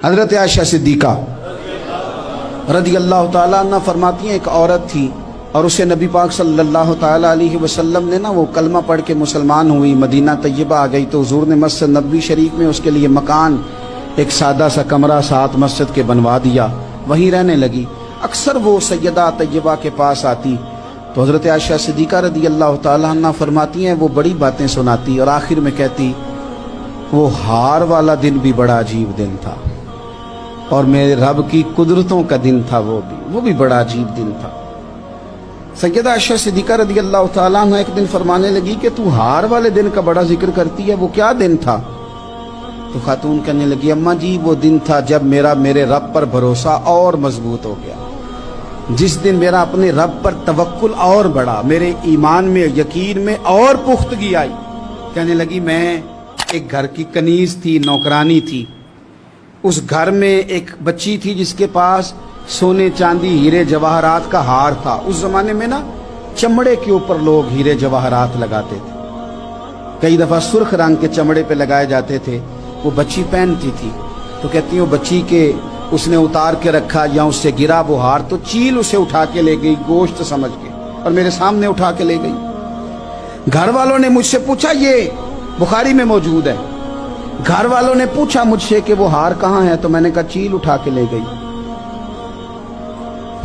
حضرت عائشہ صدیقہ رضی اللہ تعالیٰ عنہ فرماتی ہیں ایک عورت تھی اور اسے نبی پاک صلی اللہ تعالیٰ علیہ وسلم نے وہ کلمہ پڑھ کے مسلمان ہوئی، مدینہ طیبہ آ گئی تو حضور نے مسجد نبوی شریف میں اس کے لیے مکان، ایک سادہ سا کمرہ ساتھ مسجد کے بنوا دیا، وہیں رہنے لگی۔ اکثر وہ سیدہ طیبہ کے پاس آتی تو حضرت عائشہ صدیقہ رضی اللہ تعالیٰ عنہ فرماتی ہیں وہ بڑی باتیں سناتی اور آخر میں کہتی وہ ہار والا دن بھی بڑا عجیب دن تھا اور میرے رب کی قدرتوں کا دن تھا، وہ بھی بڑا عجیب دن تھا۔ سیدہ عائشہ صدیقہ رضی اللہ تعالیٰ عنہ ایک دن فرمانے لگی کہ تو ہار والے دن کا بڑا ذکر کرتی ہے، وہ کیا دن تھا؟ تو خاتون کہنے لگی اماں جی وہ دن تھا جب میرے رب پر بھروسہ اور مضبوط ہو گیا، جس دن میرا اپنے رب پر توکل اور بڑھا، میرے ایمان میں یقین میں اور پختگی آئی۔ کہنے لگی میں ایک گھر کی کنیز تھی، نوکرانی تھی، اس گھر میں ایک بچی تھی جس کے پاس سونے چاندی ہیرے جواہرات کا ہار تھا۔ اس زمانے میں چمڑے کے اوپر لوگ ہیرے جواہرات لگاتے تھے، کئی دفعہ سرخ رنگ کے چمڑے پہ لگائے جاتے تھے، وہ بچی پہنتی تھی تو کہتی ہیں بچی کے اس نے اتار کے رکھا یا اس سے گرا وہ ہار تو چیل اسے اٹھا کے لے گئی گوشت سمجھ کے اور میرے سامنے اٹھا کے لے گئی۔ گھر والوں نے مجھ سے پوچھا، یہ بخاری میں موجود ہے، گھر والوں نے پوچھا مجھ سے کہ وہ ہار کہاں ہے تو میں نے کہا چیل اٹھا کے لے گئی۔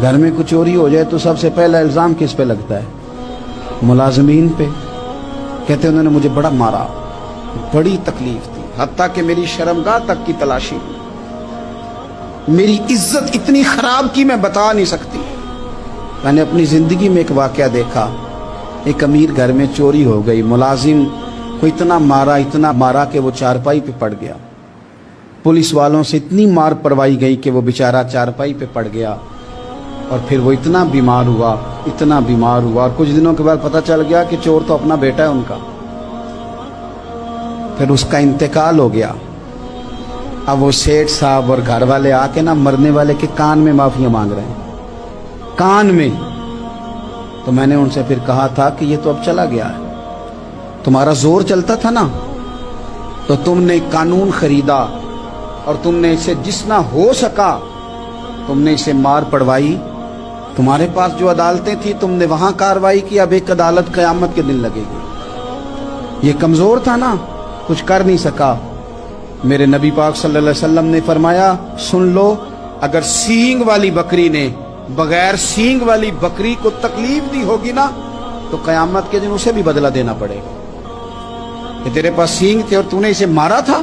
گھر میں کچھ چوری ہو جائے تو سب سے پہلا الزام کس پہ لگتا ہے؟ ملازمین پہ۔ کہتے انہوں نے مجھے بڑا مارا، بڑی تکلیف تھی، حتیٰ کہ میری شرمگاہ تک کی تلاشی ہوئی، میری عزت اتنی خراب کی میں بتا نہیں سکتی۔ میں نے اپنی زندگی میں ایک واقعہ دیکھا، ایک امیر گھر میں چوری ہو گئی، ملازم کو اتنا مارا کہ وہ چارپائی پہ پڑ گیا، پولیس والوں سے اتنی مار پروائی گئی کہ وہ بیچارہ چارپائی پہ پڑ گیا اور پھر وہ اتنا بیمار ہوا اور کچھ دنوں کے بعد پتہ چل گیا کہ چور تو اپنا بیٹا ہے ان کا، پھر اس کا انتقال ہو گیا۔ اب وہ سیٹھ صاحب اور گھر والے آ کے مرنے والے کے کان میں معافیاں مانگ رہے ہیں، کان میں۔ تو میں نے ان سے پھر کہا تھا کہ یہ تو اب چلا گیا ہے، تمہارا زور چلتا تھا نا تو تم نے قانون خریدا اور تم نے اسے جتنا ہو سکا تم نے اسے مار پڑوائی، تمہارے پاس جو عدالتیں تھی تم نے وہاں کاروائی کی، اب ایک عدالت قیامت کے دن لگے گی۔ یہ کمزور تھا نا، کچھ کر نہیں سکا۔ میرے نبی پاک صلی اللہ علیہ وسلم نے فرمایا سن لو، اگر سینگ والی بکری نے بغیر سینگ والی بکری کو تکلیف دی ہوگی نا تو قیامت کے دن اسے بھی بدلہ دینا پڑے گا کہ تیرے پاس سینگ تھے اور تو نے اسے مارا تھا۔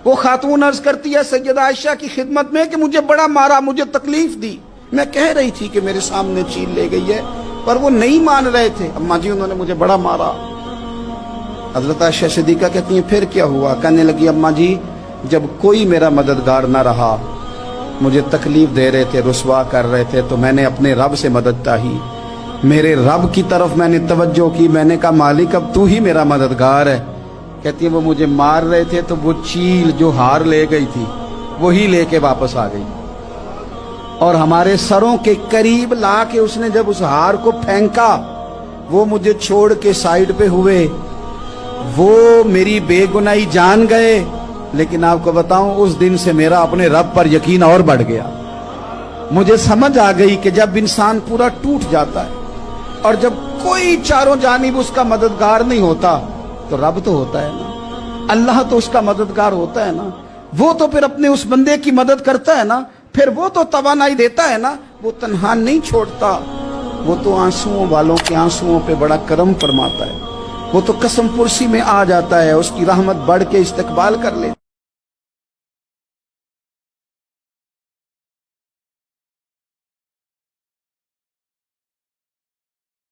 وہ خاتون عرض کرتی ہے سیدہ عائشہ کی خدمت میں کہ مجھے بڑا مارا، مجھے تکلیف دی، میں کہہ رہی تھی کہ میرے سامنے چیل لے گئی ہے پر وہ نہیں مان رہے تھے، اماں جی انہوں نے مجھے بڑا مارا۔ حضرت عائشہ صدیقہ کہتی ہیں پھر کیا ہوا؟ کہنے لگی اماں جی جب کوئی میرا مددگار نہ رہا، مجھے تکلیف دے رہے تھے، رسوا کر رہے تھے، تو میں نے اپنے رب سے مدد چاہی، میرے رب کی طرف میں نے توجہ کی، میں نے کہا مالک اب تو ہی میرا مددگار ہے۔ کہتی ہے وہ مجھے مار رہے تھے تو وہ چیل جو ہار لے گئی تھی وہی لے کے واپس آ گئی اور ہمارے سروں کے قریب لا کے اس نے جب اس ہار کو پھینکا وہ مجھے چھوڑ کے سائیڈ پہ ہوئے، وہ میری بے گناہی جان گئے، لیکن آپ کو بتاؤں اس دن سے میرا اپنے رب پر یقین اور بڑھ گیا۔ مجھے سمجھ آ گئی کہ جب انسان پورا ٹوٹ جاتا ہے اور جب کوئی چاروں جانب اس کا مددگار نہیں ہوتا تو رب تو ہوتا ہے نا، اللہ تو اس کا مددگار ہوتا ہے نا، وہ تو پھر اپنے اس بندے کی مدد کرتا ہے نا، پھر وہ تو توانائی دیتا ہے نا، وہ تنہا نہیں چھوڑتا، وہ تو آنسوؤں والوں کے آنسوؤں پہ بڑا کرم فرماتا ہے، وہ تو قسم پرسی میں آ جاتا ہے، اس کی رحمت بڑھ کے استقبال کر لے۔